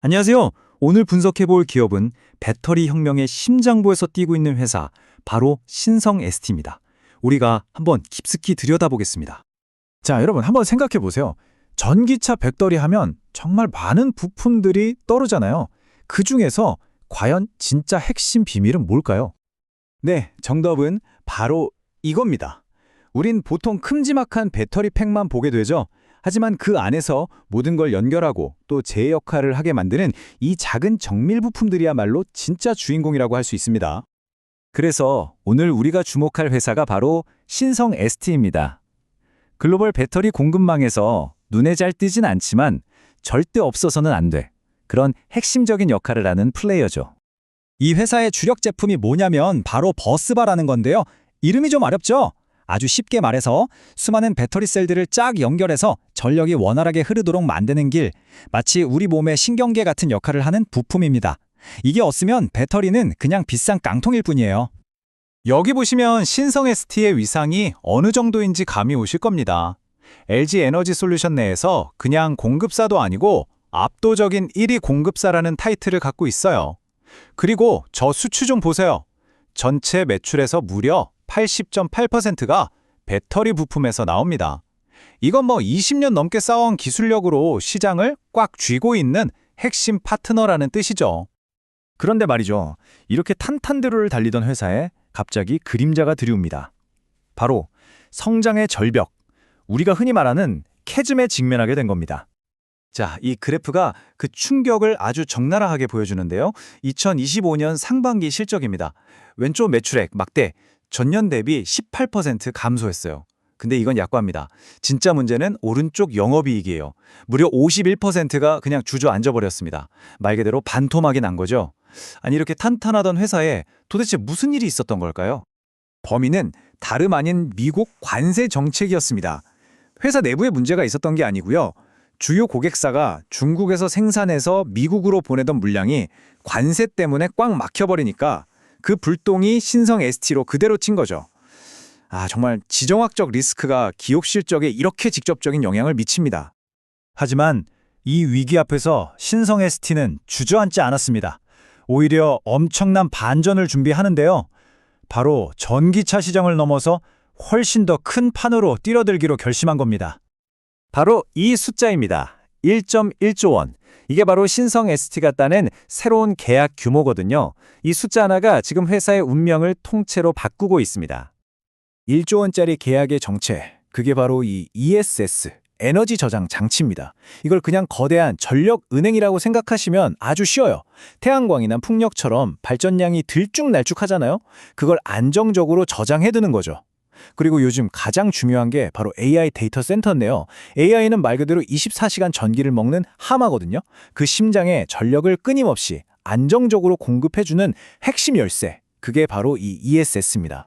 안녕하세요. 오늘 분석해볼 기업은 배터리 혁명의 심장부에서 뛰고 있는 회사, 바로 신성 ST입니다. 우리가 한번 깊숙이 들여다보겠습니다. 자, 여러분 한번 생각해 보세요. 전기차 배터리 하면 정말 많은 부품들이 떠오르잖아요. 그 중에서 과연 진짜 핵심 비밀은 뭘까요? 네, 정답은 바로 이겁니다. 우린 보통 큼지막한 배터리 팩만 보게 되죠. 하지만 그 안에서 모든 걸 연결하고 또 제 역할을 하게 만드는 이 작은 정밀 부품들이야말로 진짜 주인공이라고 할 수 있습니다. 그래서 오늘 우리가 주목할 회사가 바로 신성 ST입니다. 글로벌 배터리 공급망에서 눈에 잘 띄진 않지만 절대 없어서는 안 돼. 그런 핵심적인 역할을 하는 플레이어죠. 이 회사의 주력 제품이 뭐냐면 바로 버스바라는 건데요. 이름이 좀 어렵죠? 아주 쉽게 말해서 수많은 배터리 셀들을 쫙 연결해서 전력이 원활하게 흐르도록 만드는 길, 마치 우리 몸의 신경계 같은 역할을 하는 부품입니다. 이게 없으면 배터리는 그냥 비싼 깡통일 뿐이에요. 여기 보시면 신성 ST의 위상이 어느 정도인지 감이 오실 겁니다. LG 에너지 솔루션 내에서 그냥 공급사도 아니고 압도적인 1위 공급사라는 타이틀을 갖고 있어요. 그리고 저 수치 좀 보세요. 전체 매출에서 무려 80.8%가 배터리 부품에서 나옵니다. 이건 20년 넘게 쌓아온 기술력으로 시장을 꽉 쥐고 있는 핵심 파트너라는 뜻이죠. 그런데 말이죠. 이렇게 탄탄대로를 달리던 회사에 갑자기 그림자가 들이옵니다. 바로 성장의 절벽, 우리가 흔히 말하는 캐즘에 직면하게 된 겁니다. 자, 이 그래프가 그 충격을 아주 적나라하게 보여주는데요. 2025년 상반기 실적입니다. 왼쪽 매출액 막대, 전년 대비 18% 감소했어요. 근데 이건 약과입니다. 진짜 문제는 오른쪽 영업이익이에요. 무려 51%가 그냥 주저앉아버렸습니다. 말 그대로 반토막이 난 거죠. 아니, 이렇게 탄탄하던 회사에 도대체 무슨 일이 있었던 걸까요? 범인은 다름 아닌 미국 관세 정책이었습니다. 회사 내부에 문제가 있었던 게 아니고요. 주요 고객사가 중국에서 생산해서 미국으로 보내던 물량이 관세 때문에 꽉 막혀버리니까 그 불똥이 신성 ST로 그대로 튄 거죠. 정말 지정학적 리스크가 기업 실적에 이렇게 직접적인 영향을 미칩니다. 하지만 이 위기 앞에서 신성 ST는 주저앉지 않았습니다. 오히려 엄청난 반전을 준비하는데요. 바로 전기차 시장을 넘어서 훨씬 더 큰 판으로 뛰어들기로 결심한 겁니다. 바로 이 숫자입니다. 1.1조 원. 이게 바로 신성 ST가 따낸 새로운 계약 규모거든요. 이 숫자 하나가 지금 회사의 운명을 통째로 바꾸고 있습니다. 1조 원짜리 계약의 정체, 그게 바로 이 ESS, 에너지 저장 장치입니다. 이걸 그냥 거대한 전력 은행이라고 생각하시면 아주 쉬워요. 태양광이나 풍력처럼 발전량이 들쭉날쭉하잖아요. 그걸 안정적으로 저장해두는 거죠. 그리고 요즘 가장 중요한 게 바로 AI 데이터 센터인데요. AI는 말 그대로 24시간 전기를 먹는 하마거든요. 그 심장에 전력을 끊임없이 안정적으로 공급해주는 핵심 열쇠, 그게 바로 이 ESS입니다.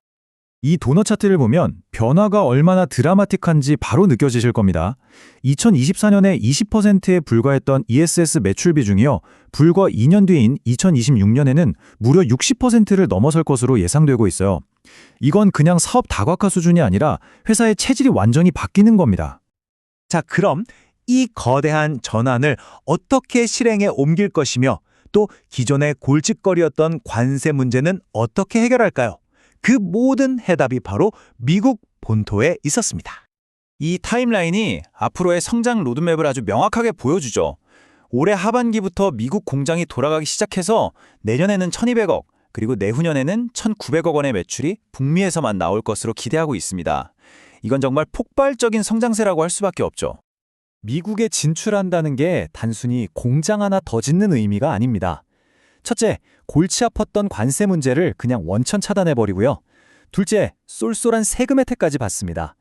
이 도너 차트를 보면 변화가 얼마나 드라마틱한지 바로 느껴지실 겁니다. 2024년에 20%에 불과했던 ESS 매출 비중이요. 불과 2년 뒤인 2026년에는 무려 60%를 넘어설 것으로 예상되고 있어요. 이건 그냥 사업 다각화 수준이 아니라 회사의 체질이 완전히 바뀌는 겁니다. 자, 그럼 이 거대한 전환을 어떻게 실행에 옮길 것이며 또 기존의 골칫거리였던 관세 문제는 어떻게 해결할까요? 그 모든 해답이 바로 미국 본토에 있었습니다. 이 타임라인이 앞으로의 성장 로드맵을 아주 명확하게 보여주죠. 올해 하반기부터 미국 공장이 돌아가기 시작해서 내년에는 1,200억, 그리고 내후년에는 1,900억 원의 매출이 북미에서만 나올 것으로 기대하고 있습니다. 이건 정말 폭발적인 성장세라고 할 수밖에 없죠. 미국에 진출한다는 게 단순히 공장 하나 더 짓는 의미가 아닙니다. 첫째, 골치 아팠던 관세 문제를 그냥 원천 차단해버리고요. 둘째, 쏠쏠한 세금 혜택까지 받습니다.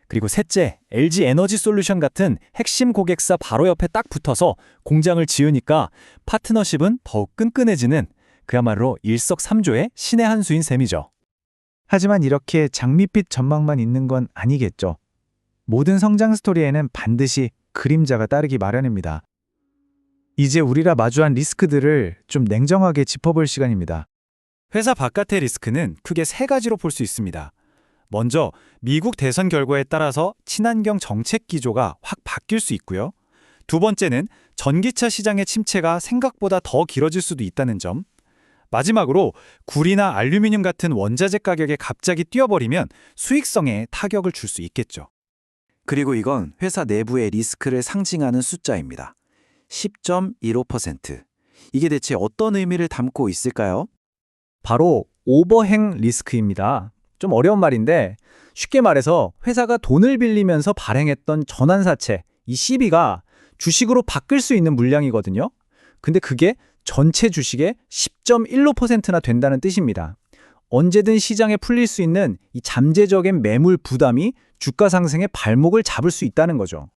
그리고 셋째, LG 에너지 솔루션 같은 핵심 고객사 바로 옆에 딱 붙어서 공장을 지으니까 파트너십은 더욱 끈끈해지는 그야말로 일석삼조의 신의 한 수인 셈이죠. 하지만 이렇게 장밋빛 전망만 있는 건 아니겠죠. 모든 성장 스토리에는 반드시 그림자가 따르기 마련입니다. 이제 우리가 마주한 리스크들을 좀 냉정하게 짚어볼 시간입니다. 회사 바깥의 리스크는 크게 세 가지로 볼 수 있습니다. 먼저 미국 대선 결과에 따라서 친환경 정책 기조가 확 바뀔 수 있고요. 두 번째는 전기차 시장의 침체가 생각보다 더 길어질 수도 있다는 점. 마지막으로 구리나 알루미늄 같은 원자재 가격이 갑자기 뛰어버리면 수익성에 타격을 줄 수 있겠죠. 그리고 이건 회사 내부의 리스크를 상징하는 숫자입니다. 10.15%. 이게 대체 어떤 의미를 담고 있을까요? 바로 오버행 리스크입니다. 좀 어려운 말인데 쉽게 말해서 회사가 돈을 빌리면서 발행했던 전환사채, 이 CB가 주식으로 바뀔 수 있는 물량이거든요. 근데 그게 전체 주식의 10.15%나 된다는 뜻입니다. 언제든 시장에 풀릴 수 있는 이 잠재적인 매물 부담이 주가 상승의 발목을 잡을 수 있다는 거죠.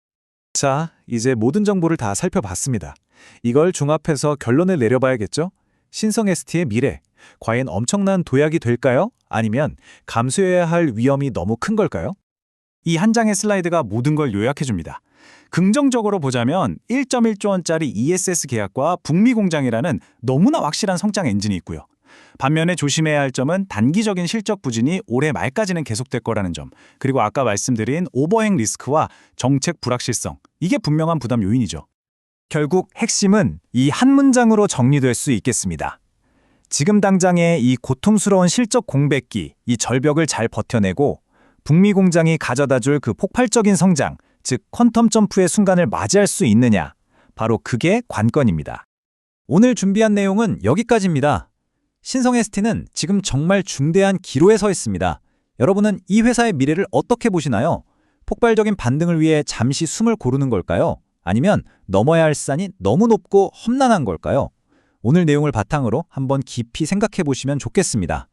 자, 이제 모든 정보를 다 살펴봤습니다. 이걸 종합해서 결론을 내려봐야겠죠? 신성 ST의 미래, 과연 엄청난 도약이 될까요? 아니면 감수해야 할 위험이 너무 큰 걸까요? 이 한 장의 슬라이드가 모든 걸 요약해줍니다. 긍정적으로 보자면 1.1조 원짜리 ESS 계약과 북미 공장이라는 너무나 확실한 성장 엔진이 있고요. 반면에 조심해야 할 점은 단기적인 실적 부진이 올해 말까지는 계속될 거라는 점, 그리고 아까 말씀드린 오버행 리스크와 정책 불확실성, 이게 분명한 부담 요인이죠. 결국 핵심은 이 한 문장으로 정리될 수 있겠습니다. 지금 당장의 이 고통스러운 실적 공백기, 이 절벽을 잘 버텨내고 북미 공장이 가져다줄 그 폭발적인 성장, 즉 퀀텀 점프의 순간을 맞이할 수 있느냐, 바로 그게 관건입니다. 오늘 준비한 내용은 여기까지입니다. 신성 ST는 지금 정말 중대한 기로에 서 있습니다. 여러분은 이 회사의 미래를 어떻게 보시나요? 폭발적인 반등을 위해 잠시 숨을 고르는 걸까요? 아니면 넘어야 할 산이 너무 높고 험난한 걸까요? 오늘 내용을 바탕으로 한번 깊이 생각해 보시면 좋겠습니다.